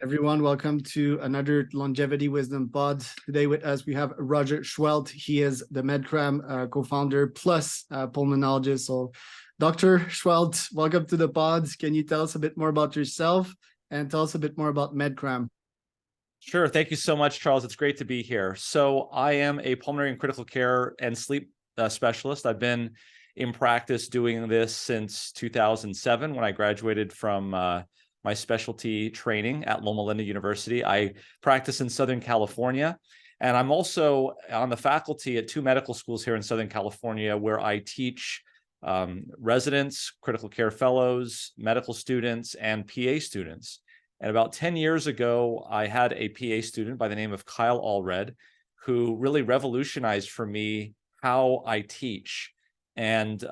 Everyone, welcome to another Longevity Wisdom Pod. Today with us, we have Roger Seheult. He is the Medcram co-founder plus pulmonologist. So, Dr. Seheult, welcome to the pod. Can you tell us a bit more about yourself and tell us a bit more about Medcram? Sure. Thank you so much, Charles. It's great to be here. So I am a pulmonary and critical care and sleep specialist. I've been in practice doing this since 2007 when I graduated from my specialty training at Loma Linda University. I practice in Southern California, and I'm also on the faculty at two medical schools here in Southern California where I teach residents, critical care fellows, medical students, and PA students. And about 10 years ago, I had a PA student by the name of Kyle Allred, who really revolutionized for me how I teach. And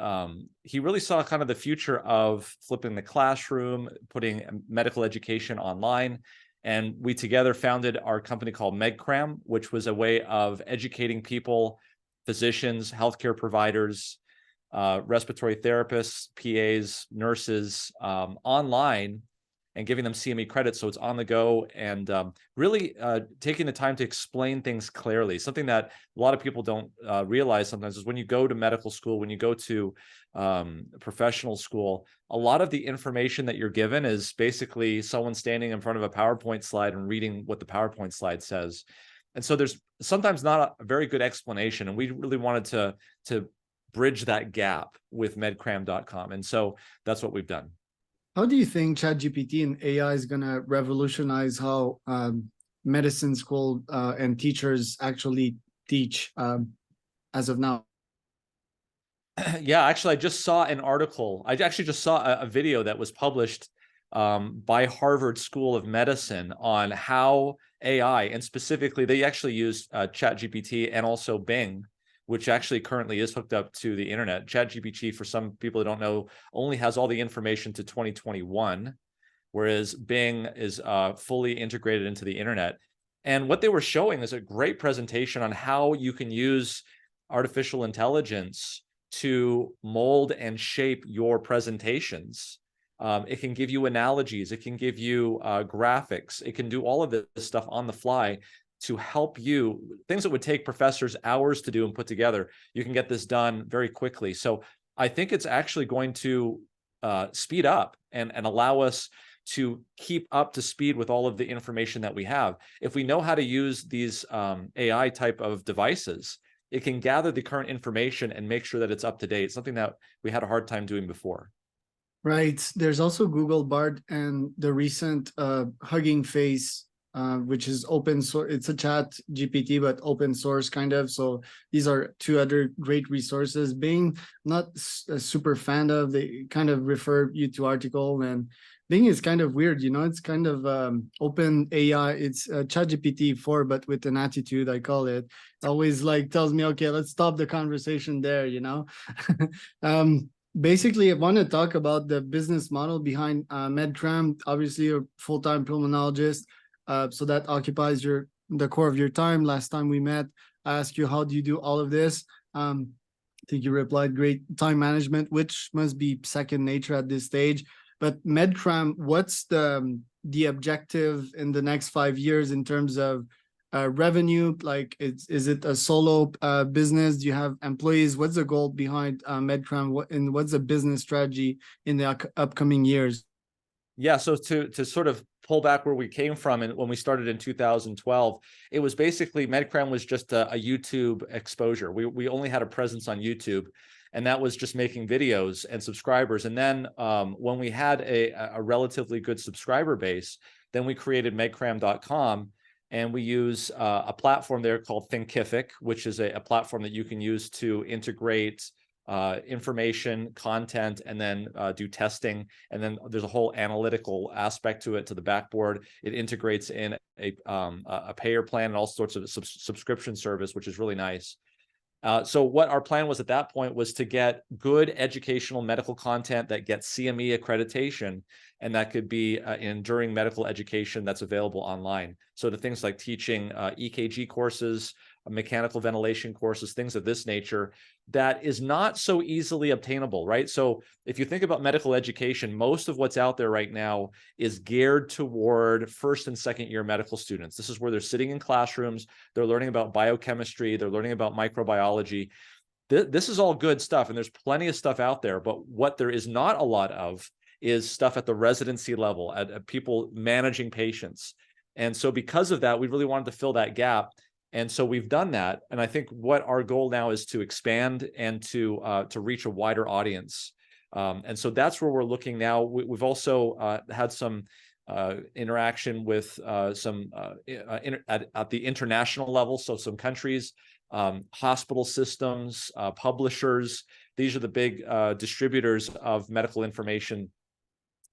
he really saw kind of the future of flipping the classroom, putting medical education online. And we together founded our company called Medcram, which was a way of educating people, physicians, healthcare providers, respiratory therapists, PAs, nurses, online, and giving them CME credits so it's on the go, and really taking the time to explain things clearly. Something that a lot of people don't realize sometimes is when you go to medical school, when you go to professional school, a lot of the information that you're given is basically someone standing in front of a PowerPoint slide and reading what the PowerPoint slide says. And so there's sometimes not a very good explanation, and we really wanted to bridge that gap with medcram.com. And so that's what we've done. How do you think ChatGPT and AI is going to revolutionize how medicine school and teachers actually teach as of now? Yeah, actually, I just saw an article. I actually just saw a video that was published by Harvard School of Medicine on how AI, and specifically, they actually used ChatGPT and also Bing, which actually currently is hooked up to the internet. ChatGPT, for some people who don't know, only has all the information to 2021, whereas Bing is fully integrated into the internet. And what they were showing is a great presentation on how you can use artificial intelligence to mold and shape your presentations. It can give you analogies, it can give you graphics, it can do all of this stuff on the fly to help you. Things that would take professors hours to do and put together, you can get this done very quickly. So I think it's actually going to speed up and allow us to keep up to speed with all of the information that we have. If we know how to use these AI type of devices, it can gather the current information and make sure that it's up to date, something that we had a hard time doing before. Right. There's also Google Bard and the recent Hugging Face, which is open source. It's a chat GPT, but open source kind of. So these are two other great resources. Bing, not a super fan of, they kind of refer you to article, and Bing is kind of weird, it's kind of open AI. It's chat GPT 4, but with an attitude, I call it. It always like tells me, okay, let's stop the conversation there, Basically, I want to talk about the business model behind Medcram. Obviously, you're a full-time pulmonologist. So that occupies the core of your time. Last time we met, I asked you, how do you do all of this? I think you replied, great time management, which must be second nature at this stage. But Medcram, what's the objective in the next 5 years in terms of revenue? Like, is it a solo business? Do you have employees? What's the goal behind Medcram? What's the business strategy in the upcoming years? Yeah, so to sort of pull back where we came from, and when we started in 2012, it was basically Medcram was just a YouTube exposure. We only had a presence on YouTube, and that was just making videos and subscribers. And then when we had a relatively good subscriber base, then we created medcram.com, and we use a platform there called Thinkific, which is a platform that you can use to integrate information, content, and then do testing. And then there's a whole analytical aspect to it, to the backboard. It integrates in a payer plan and all sorts of subscription service, which is really nice. So what our plan was at that point was to get good educational medical content that gets CME accreditation, and that could be during medical education that's available online. So to things like teaching EKG courses, mechanical ventilation courses, things of this nature, that is not so easily obtainable, right? So if you think about medical education, most of what's out there right now is geared toward first and second year medical students. This is where they're sitting in classrooms, they're learning about biochemistry, they're learning about microbiology. This is all good stuff, and there's plenty of stuff out there, but what there is not a lot of is stuff at the residency level, at people managing patients. And so because of that, we really wanted to fill that gap. And so we've done that. And I think what our goal now is to expand and to reach a wider audience. And so that's where we're looking now. We've also had some interaction with at the international level. So some countries, hospital systems, publishers, these are the big distributors of medical information.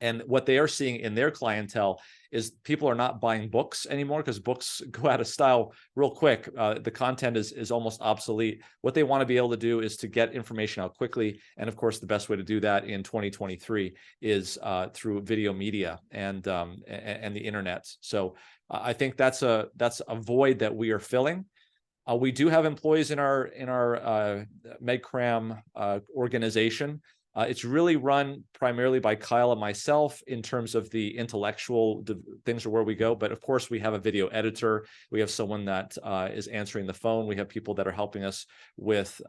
And what they are seeing in their clientele is people are not buying books anymore because books go out of style real quick. The content is almost obsolete. What they want to be able to do is to get information out quickly. And of course, the best way to do that in 2023 is through video media and the internet. So I think that's a void that we are filling. We do have employees in our Medcram organization. It's really run primarily by Kyle and myself in terms of the intellectual things are where we go. But of course, we have a video editor. We have someone that is answering the phone. We have people that are helping us with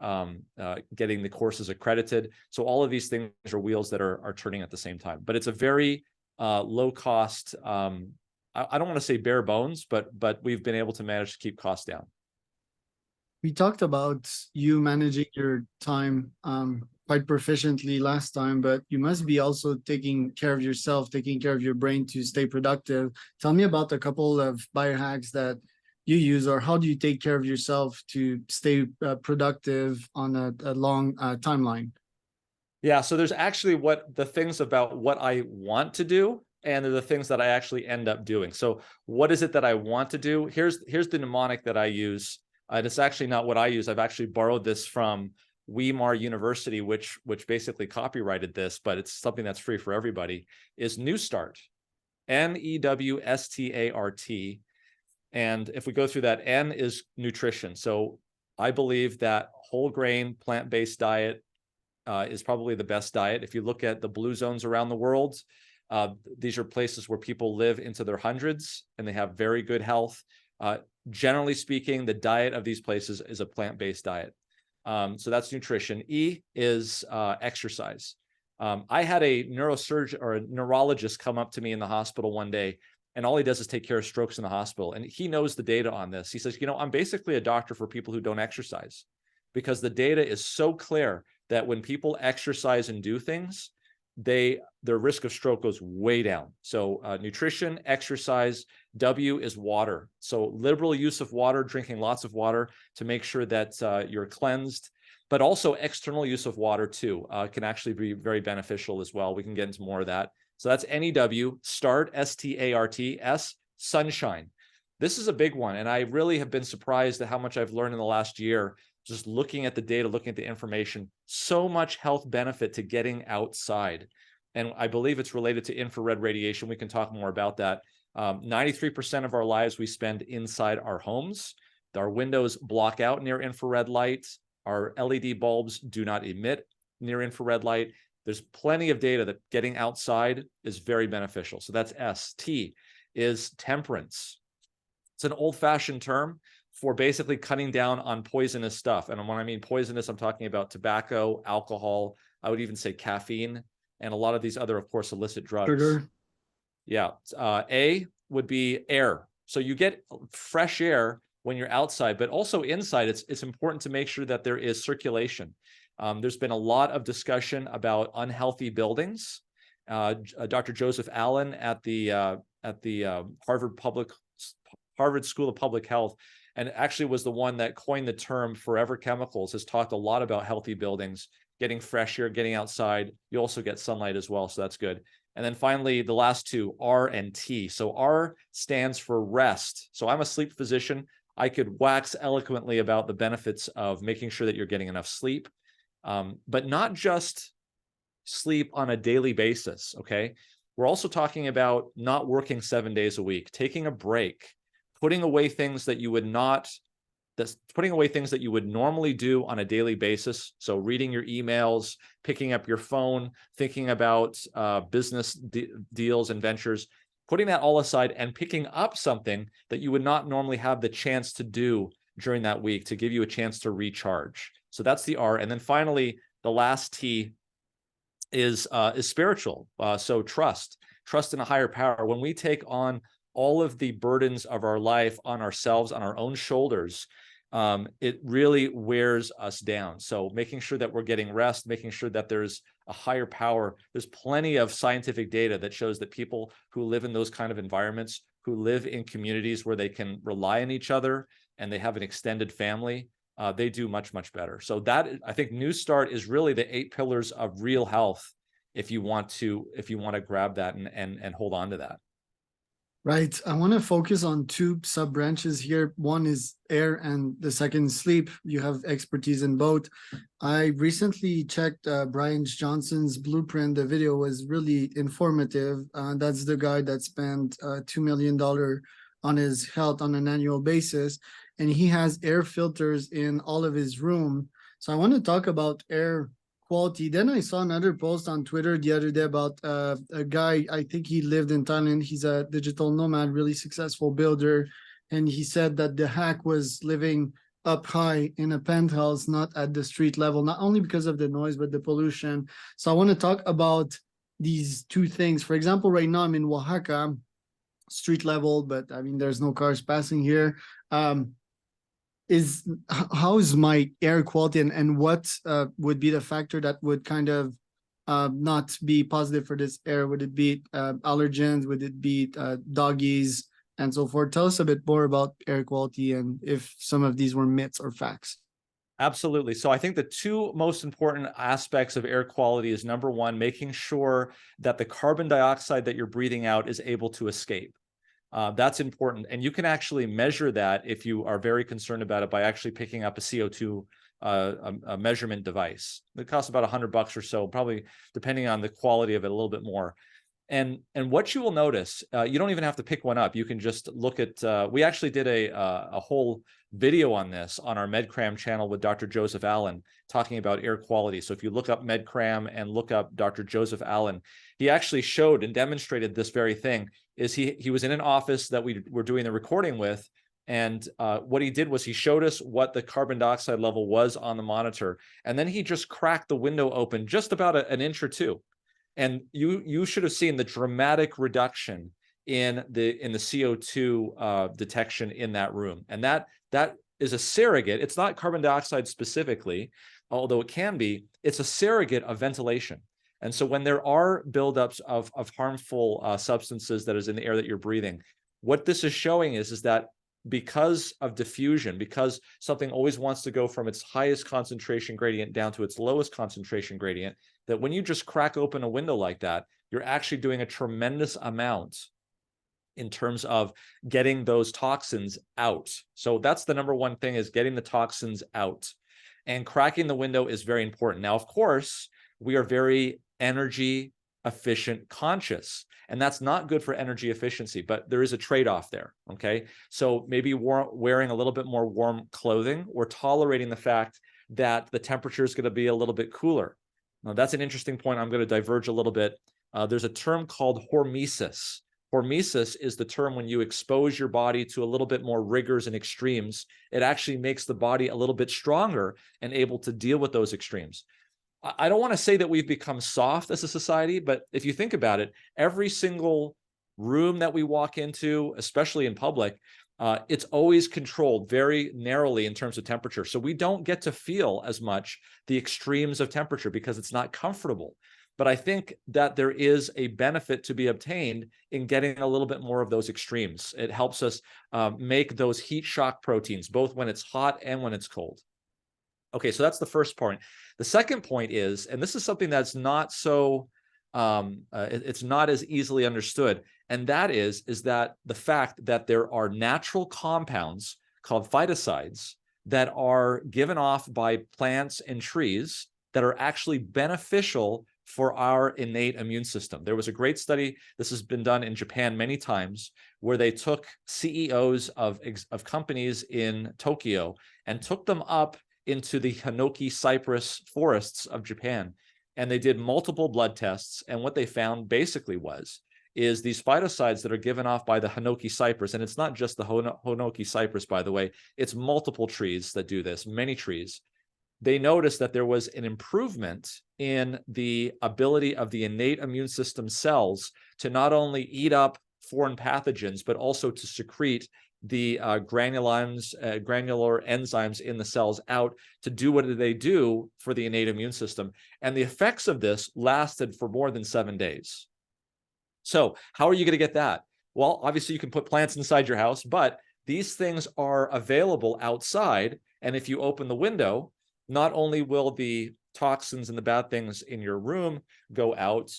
getting the courses accredited. So all of these things are wheels that are turning at the same time. But it's a very low cost. I don't want to say bare bones, but we've been able to manage to keep costs down. We talked about you managing your time quite proficiently last time, but you must be also taking care of yourself, taking care of your brain to stay productive. Tell me about a couple of biohacks that you use, or how do you take care of yourself to stay productive on a long timeline? Yeah, so there's actually the things about what I want to do, and they're the things that I actually end up doing. So what is it that I want to do? Here's the mnemonic that I use. And it's actually not what I use. I've actually borrowed this from Weimar University, which basically copyrighted this, but it's something that's free for everybody, is New Start, NEWSTART. And if we go through that, N is nutrition. So I believe that whole grain, plant-based diet is probably the best diet. If you look at the blue zones around the world, these are places where people live into their hundreds and they have very good health. Generally speaking, the diet of these places is a plant-based diet. So that's nutrition. E is exercise. I had a neurosurgeon or a neurologist come up to me in the hospital one day, and all he does is take care of strokes in the hospital. And he knows the data on this. He says, I'm basically a doctor for people who don't exercise, because the data is so clear that when people exercise and do things, their risk of stroke goes way down. So nutrition, exercise. W is water. So liberal use of water, drinking lots of water to make sure that you're cleansed, but also external use of water too can actually be very beneficial as well. We can get into more of that. So that's NEW, START, S-T-A-R-T, S, sunshine. This is a big one. And I really have been surprised at how much I've learned in the last year, just looking at the data, looking at the information. So much health benefit to getting outside. And I believe it's related to infrared radiation. We can talk more about that. 93% of our lives we spend inside our homes. Our windows block out near infrared light. Our LED bulbs do not emit near infrared light. There's plenty of data that getting outside is very beneficial. So that's S. T is temperance. It's an old-fashioned term for basically cutting down on poisonous stuff. And when I mean poisonous, I'm talking about tobacco, alcohol, I would even say caffeine, and a lot of these other, of course, illicit drugs. Sugar. Yeah. A would be air. So you get fresh air when you're outside, but also inside, it's important to make sure that there is circulation. There's been a lot of discussion about unhealthy buildings. Dr. Joseph Allen at the Harvard School of Public Health, and actually was the one that coined the term forever chemicals, has talked a lot about healthy buildings, getting fresh air, getting outside. You also get sunlight as well, so that's good. And then finally, the last two, R and T. So R stands for rest. So I'm a sleep physician. I could wax eloquently about the benefits of making sure that you're getting enough sleep, but not just sleep on a daily basis, okay? We're also talking about not working 7 days a week, taking a break, putting away things that you would not, that's putting away things that you would normally do on a daily basis. So reading your emails, picking up your phone, thinking about business deals and ventures, putting that all aside and picking up something that you would not normally have the chance to do during that week to give you a chance to recharge. So that's the R. And then finally, the last T is spiritual. So trust in a higher power. When we take on all of the burdens of our life on ourselves, on our own shoulders, it really wears us down. So making sure that we're getting rest, making sure that there's a higher power. There's plenty of scientific data that shows that people who live in those kind of environments, who live in communities where they can rely on each other and they have an extended family, they do much, much better. So that, I think, New Start is really the 8 pillars of real health if you want to grab that and hold on to that. Right. I want to focus on 2 sub branches here. One is air and the second sleep. You have expertise in both. I recently checked Brian Johnson's blueprint. The video was really informative. That's the guy that spent $2 million on his health on an annual basis. And he has air filters in all of his room. So I want to talk about air quality. Then I saw another post on Twitter the other day about a guy, I think he lived in Thailand. He's a digital nomad, really successful builder. And he said that the hack was living up high in a penthouse, not at the street level, not only because of the noise, but the pollution. So I want to talk about these 2 things. For example, right now I'm in Oaxaca, street level, but I mean, there's no cars passing here. How is my air quality, and what would be the factor that would kind of not be positive for this air? Would it be allergens? Would it be doggies and so forth? Tell us a bit more about air quality and if some of these were myths or facts. Absolutely. So I think the 2 most important aspects of air quality is, number 1, making sure that the carbon dioxide that you're breathing out is able to escape. That's important. And you can actually measure that if you are very concerned about it by actually picking up a CO2 a measurement device. It costs about $100 or so, probably depending on the quality of it, a little bit more. And what you will notice, you don't even have to pick one up. You can just look at, we actually did a whole video on this on our Medcram channel with Dr. Joseph Allen talking about air quality. So if you look up Medcram and look up Dr. Joseph Allen, he actually showed and demonstrated this very thing. Is he was in an office that we were doing the recording with, and what he did was he showed us what the carbon dioxide level was on the monitor, and then he just cracked the window open just about an inch or 2. And you should have seen the dramatic reduction in the CO2 detection in that room. And that is a surrogate. It's not carbon dioxide specifically, although it can be. It's a surrogate of ventilation. And so when there are buildups of harmful substances that is in the air that you're breathing, what this is showing is that because of diffusion, because something always wants to go from its highest concentration gradient down to its lowest concentration gradient, that when you just crack open a window like that, you're actually doing a tremendous amount in terms of getting those toxins out. So that's the number 1 thing, is getting the toxins out. And cracking the window is very important. Now, of course, we are very energy efficient conscious, and that's not good for energy efficiency, but there is a trade-off there. Okay, so maybe wearing a little bit more warm clothing, or tolerating the fact that the temperature is going to be a little bit cooler. Now, that's an interesting point. I'm going to diverge a little bit. There's a term called hormesis. Hormesis is the term when you expose your body to a little bit more rigors and extremes. It actually makes the body a little bit stronger and able to deal with those extremes. I don't want to say that we've become soft as a society, but if you think about it, every single room that we walk into, especially in public, it's always controlled very narrowly in terms of temperature. So we don't get to feel as much the extremes of temperature because it's not comfortable. But I think that there is a benefit to be obtained in getting a little bit more of those extremes. It helps us make those heat shock proteins, both when it's hot and when it's cold. Okay, so that's the first point. The second point is, and this is something that's not so, it's not as easily understood, and that is that the fact that there are natural compounds called phytocides that are given off by plants and trees that are actually beneficial for our innate immune system. There was a great study, this has been done in Japan many times, where they took CEOs of companies in Tokyo and took them up into the Hinoki cypress forests of Japan. And they did multiple blood tests. And what they found basically is these phytoncides that are given off by the Hinoki cypress, and it's not just the Hinoki cypress, by the way, it's multiple trees that do this, many trees. They noticed that there was an improvement in the ability of the innate immune system cells to not only eat up foreign pathogens, but also to secrete the granular enzymes in the cells out to do what they do for the innate immune system. And the effects of this lasted for more than 7 days. So how are you going to get that? Well, obviously you can put plants inside your house, but these things are available outside. And if you open the window, not only will the toxins and the bad things in your room go out,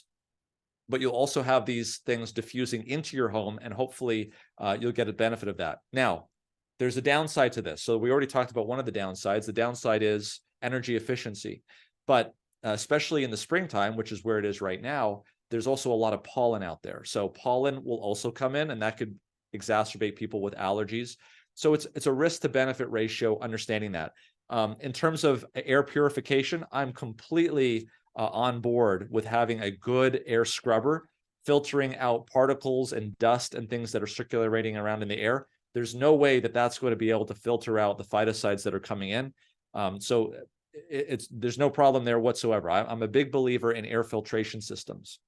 but you'll also have these things diffusing into your home, and hopefully you'll get a benefit of that. Now, there's a downside to this. So we already talked about one of the downsides. The downside is energy efficiency. But especially in the springtime, which is where it is right now, there's also a lot of pollen out there. So pollen will also come in, and that could exacerbate people with allergies. So it's a risk to benefit ratio, understanding that. In terms of air purification, I'm completely on board with having a good air scrubber, filtering out particles and dust and things that are circulating around in the air. There's no way that that's going to be able to filter out the phytoncides that are coming in. So there's no problem there whatsoever. I'm a big believer in air filtration systems.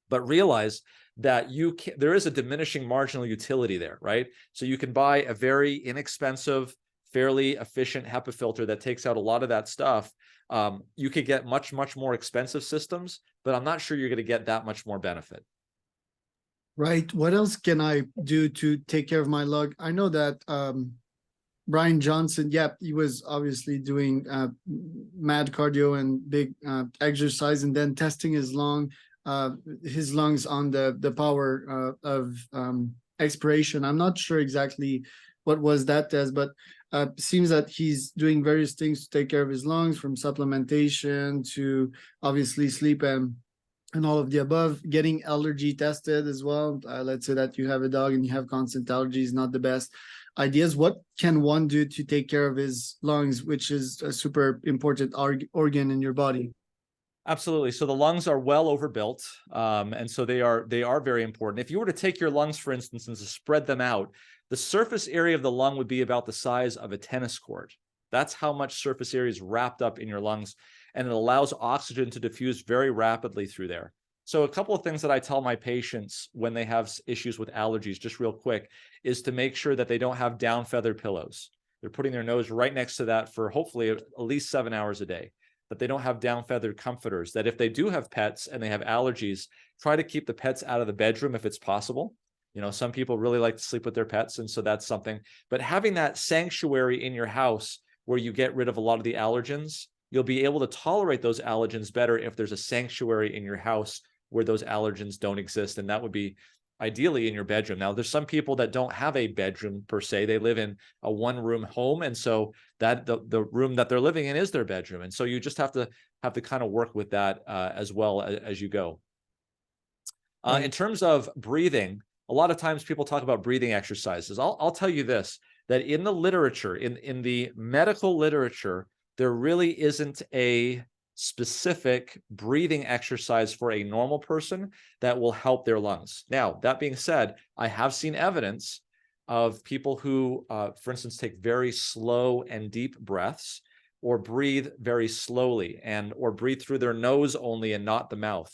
But realize that there is a diminishing marginal utility there, right? So you can buy a very inexpensive, fairly efficient HEPA filter that takes out a lot of that stuff. You could get much, much more expensive systems, but I'm not sure you're going to get that much more benefit. Right. What else can I do to take care of my lung? I know that Brian Johnson, he was obviously doing mad cardio and big exercise, and then testing his lungs on the power of expiration. I'm not sure exactly what was that test, but seems that he's doing various things to take care of his lungs, from supplementation to obviously sleep and all of the above. Getting allergy tested as well. Let's say that you have a dog and you have constant allergies, not the best ideas. What can one do to take care of his lungs, which is a super important organ in your body? Absolutely. So the lungs are well overbuilt, and so they are very important. If you were to take your lungs, for instance, and to spread them out, the surface area of the lung would be about the size of a tennis court. That's how much surface area is wrapped up in your lungs, and it allows oxygen to diffuse very rapidly through there. So a couple of things that I tell my patients when they have issues with allergies, just real quick, is to make sure that they don't have down feathered pillows. They're putting their nose right next to that for hopefully at least 7 hours a day. That they don't have down feathered comforters, that if they do have pets and they have allergies, try to keep the pets out of the bedroom if it's possible. You know, some people really like to sleep with their pets, and so that's something. But having that sanctuary in your house where you get rid of a lot of the allergens, you'll be able to tolerate those allergens better if there's a sanctuary in your house where those allergens don't exist. And that would be ideally in your bedroom. Now, there's some people that don't have a bedroom per se. They live in a one-room home, and so that the room that they're living in is their bedroom. And so you just have to kind of work with that as well as you go. In terms of breathing, a lot of times people talk about breathing exercises. I'll tell you this, that in the literature, in the medical literature, there really isn't a specific breathing exercise for a normal person that will help their lungs. Now, that being said, I have seen evidence of people who, for instance, take very slow and deep breaths, or breathe very slowly, or breathe through their nose only and not the mouth.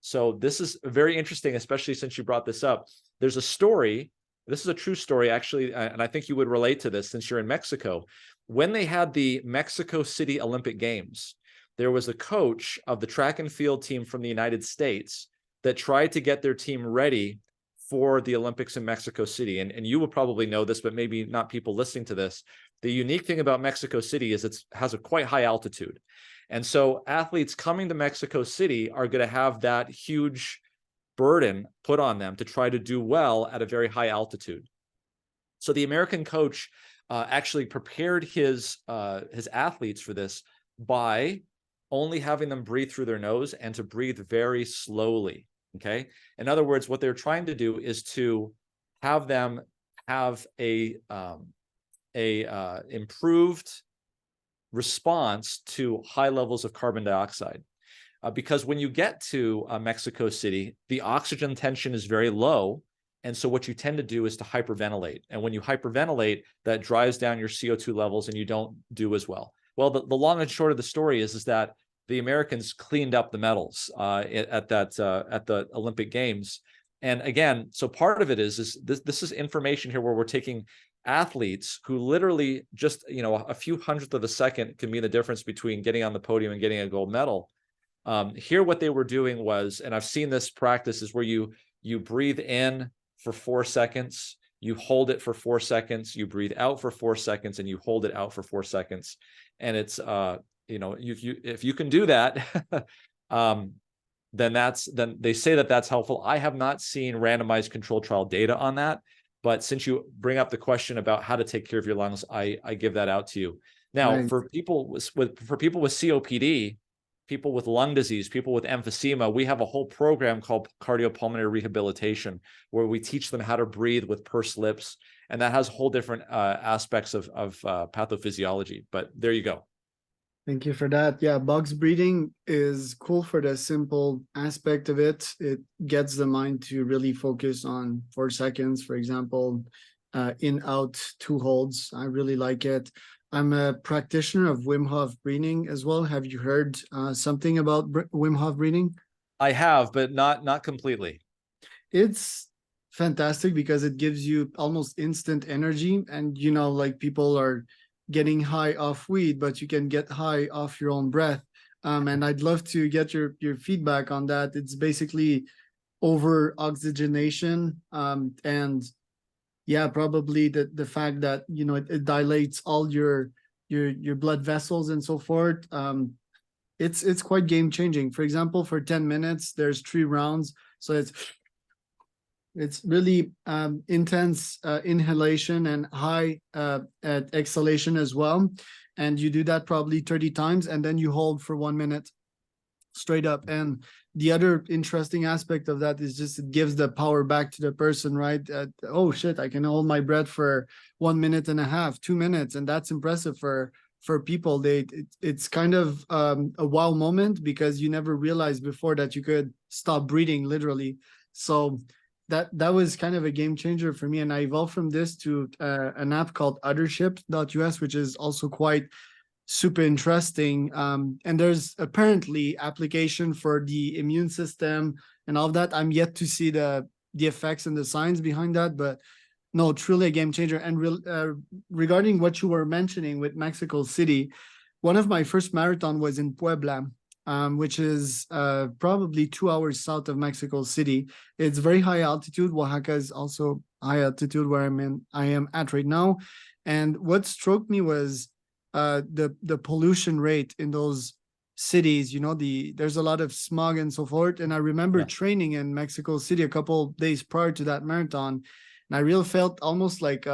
So this is very interesting, especially since you brought this up. There's a story, this is a true story actually, and I think you would relate to this since you're in Mexico. When they had the Mexico City Olympic Games, there was a coach of the track and field team from the United States that tried to get their team ready for the Olympics in Mexico City. And you will probably know this, but maybe not people listening to this. The unique thing about Mexico City is it has a quite high altitude. And so athletes coming to Mexico City are going to have that huge burden put on them to try to do well at a very high altitude. So the American coach actually prepared his athletes for this by only having them breathe through their nose and to breathe very slowly. Okay. In other words, what they're trying to do is to have them have a improved response to high levels of carbon dioxide. Because when you get to Mexico City, the oxygen tension is very low. And so what you tend to do is to hyperventilate. And when you hyperventilate, that drives down your CO2 levels and you don't do as well. Well, the long and short of the story is that the Americans cleaned up the medals at the Olympic Games. And again, so part of it is this is information here where we're taking athletes who literally just, a few hundredth of a second can be the difference between getting on the podium and getting a gold medal. Here, what they were doing was, and I've seen this practice, is where you breathe in for 4 seconds, you hold it for 4 seconds, you breathe out for 4 seconds, and you hold it out for 4 seconds. And it's, if you can do that, then they say that's helpful. I have not seen randomized control trial data on that, but since you bring up the question about how to take care of your lungs, I give that out to you. Now, Right. for people with COPD, people with lung disease, people with emphysema, we have a whole program called cardiopulmonary rehabilitation, where we teach them how to breathe with pursed lips, and that has whole different aspects of pathophysiology. But there you go. Thank you for that. Yeah, box breathing is cool for the simple aspect of it. It gets the mind to really focus on 4 seconds, for example, in, out, 2 holds. I really like it. I'm a practitioner of Wim Hof breathing as well. Have you heard something about Wim Hof breathing? I have, but not completely. It's fantastic because it gives you almost instant energy. And, like people are getting high off weed, but you can get high off your own breath. And I'd love to get your feedback on that. It's basically over oxygenation, and yeah, probably the fact that it dilates all your blood vessels and so forth. It's quite game changing. For example, for 10 minutes, there's 3 rounds, so it's really intense inhalation and high exhalation as well. And you do that probably 30 times, and then you hold for 1 minute straight up. And the other interesting aspect of that is just it gives the power back to the person, right? Oh shit, I can hold my breath for 1.5 minutes, 2 minutes, and that's impressive for people. It's kind of a wow moment, because you never realized before that you could stop breathing literally. So that was kind of a game changer for me, and I evolved from this to an app called Othership.us, which is also quite super interesting. And there's apparently application for the immune system and all of that. I'm yet to see the effects and the science behind that, but no, truly a game changer. And regarding what you were mentioning with Mexico City, one of my first marathon was in Puebla, which is probably 2 hours south of Mexico City. It's very high altitude. Oaxaca is also high altitude where I am at right now. And what struck me was the pollution rate in those cities. There's a lot of smog and so forth. And I remember training in Mexico City a couple days prior to that marathon, and I really felt almost like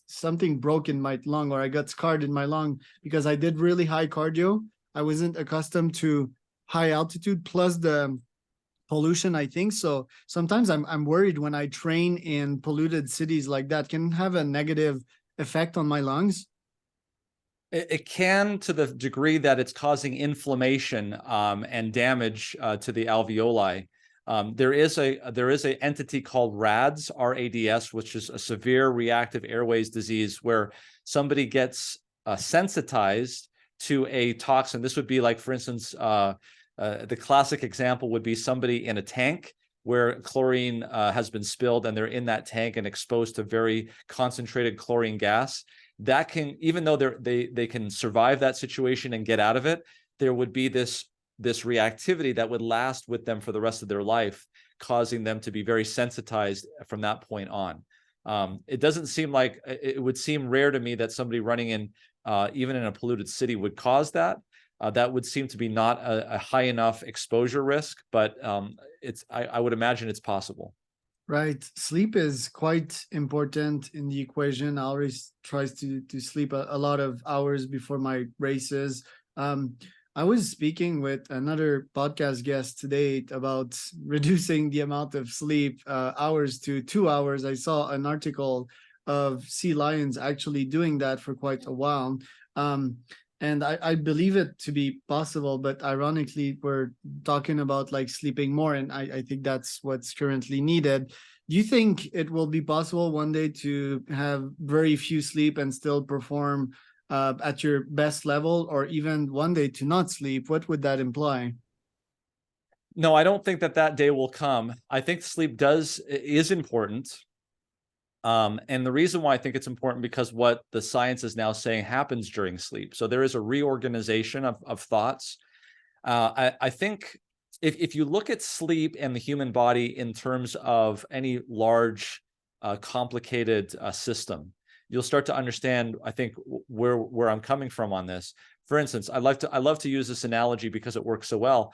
something broke in my lung, or I got scarred in my lung, because I did really high cardio. I wasn't accustomed to high altitude plus the pollution, I think. So sometimes I'm worried when I train in polluted cities like that. Can have a negative effect on my lungs. It can, to the degree that it's causing inflammation and damage to the alveoli. There is a entity called RADS, RADS, which is a severe reactive airways disease, where somebody gets sensitized to a toxin. This would be like, for instance, the classic example would be somebody in a tank where chlorine has been spilled, and they're in that tank and exposed to very concentrated chlorine gas. That can, even though they can survive that situation and get out of it, there would be this reactivity that would last with them for the rest of their life, causing them to be very sensitized from that point on. It doesn't seem like, it would seem rare to me that somebody running in even in a polluted city would cause that. That would seem to be not a high enough exposure risk, but I would imagine it's possible. Right. Sleep is quite important in the equation. I always tries to sleep a lot of hours before my races. I'm I was speaking with another podcast guest today about reducing the amount of sleep hours to 2 hours. I saw an article of sea lions actually doing that for quite a while. Um, and I believe it to be possible, but ironically, we're talking about like sleeping more, and I think that's what's currently needed. Do you think it will be possible one day to have very few sleep and still perform at your best level, or even one day to not sleep? What would that imply? No, I don't think that that day will come. I think sleep is important. And the reason why I think it's important, because what the science is now saying happens during sleep. So there is a reorganization of thoughts. I think if you look at sleep and the human body in terms of any large, complicated system, you'll start to understand, I think, where I'm coming from on this. For instance, I love to use this analogy because it works so well.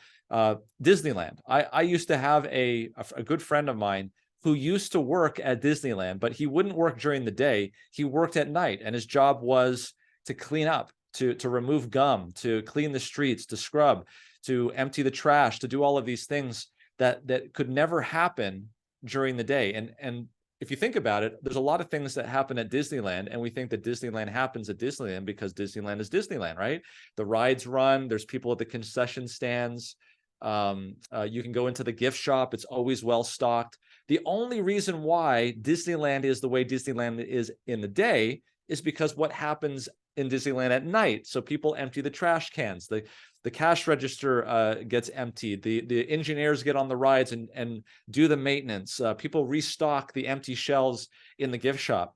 Disneyland. I used to have a good friend of mine who used to work at Disneyland, but he wouldn't work during the day. He worked at night, and his job was to clean up, to remove gum, to clean the streets, to scrub, to empty the trash, to do all of these things that could never happen during the day. And if you think about it, there's a lot of things that happen at Disneyland, and we think that Disneyland happens at Disneyland because Disneyland is Disneyland, right? The rides run, there's people at the concession stands. You can go into the gift shop, it's always well stocked. The only reason why Disneyland is the way Disneyland is in the day is because what happens in Disneyland at night. So people empty the trash cans, the cash register gets emptied, the engineers get on the rides and do the maintenance. People restock the empty shelves in the gift shop.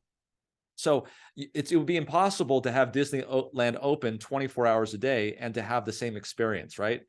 So it would be impossible to have Disneyland open 24 hours a day and to have the same experience, right?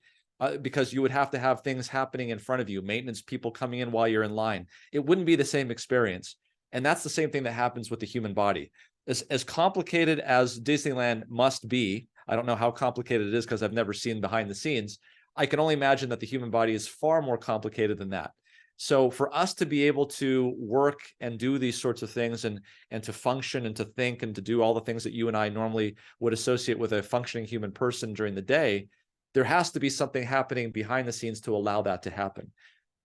Because you would have to have things happening in front of you, maintenance people coming in while you're in line. It wouldn't be the same experience. And that's the same thing that happens with the human body. As complicated as Disneyland must be, I don't know how complicated it is because I've never seen behind the scenes. I can only imagine that the human body is far more complicated than that. So for us to be able to work and do these sorts of things and to function and to think and to do all the things that you and I normally would associate with a functioning human person during the day, there has to be something happening behind the scenes to allow that to happen.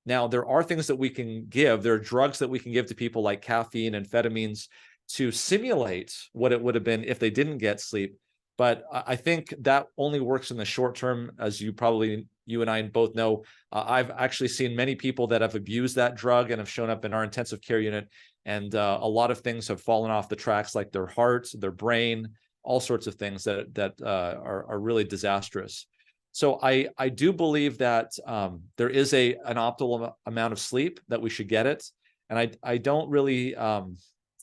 Now, there are things that we can give. There are drugs that we can give to people like caffeine and amphetamines to simulate what it would have been if they didn't get sleep. But I think that only works in the short term, as you and I both know. I've actually seen many people that have abused that drug and have shown up in our intensive care unit. And a lot of things have fallen off the tracks, like their heart, their brain, all sorts of things that are really disastrous. So I do believe that there is an optimal amount of sleep, that we should get it. And I don't really,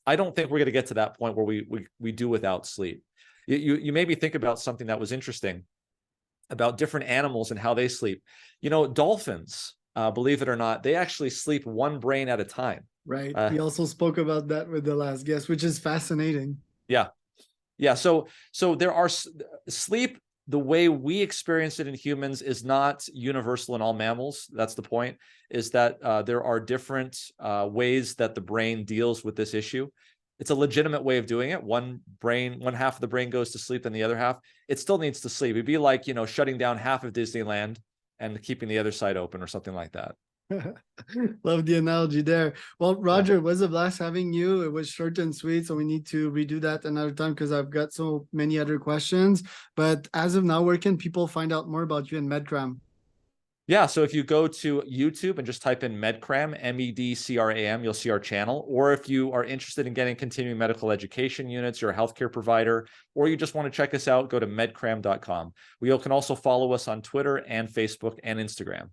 I don't think we're going to get to that point where we do without sleep. You made me think about something that was interesting about different animals and how they sleep. You know, dolphins, believe it or not, they actually sleep one brain at a time. Right. We also spoke about that with the last guest, which is fascinating. Yeah. Yeah. So there are sleep. The way we experience it in humans is not universal in all mammals. That's the point, is that there are different ways that the brain deals with this issue. It's a legitimate way of doing it. One half of the brain goes to sleep and the other half, it still needs to sleep. It'd be like, shutting down half of Disneyland and keeping the other side open or something like that. Love the analogy there. Well, Roger, it was a blast having you. It was short and sweet, so we need to redo that another time because I've got so many other questions. But as of now, where can people find out more about you and Medcram? Yeah, so if you go to YouTube and just type in Medcram, MEDCRAM, you'll see our channel. Or if you are interested in getting continuing medical education units, you're a healthcare provider, or you just want to check us out, go to medcram.com. You can also follow us on Twitter and Facebook and Instagram.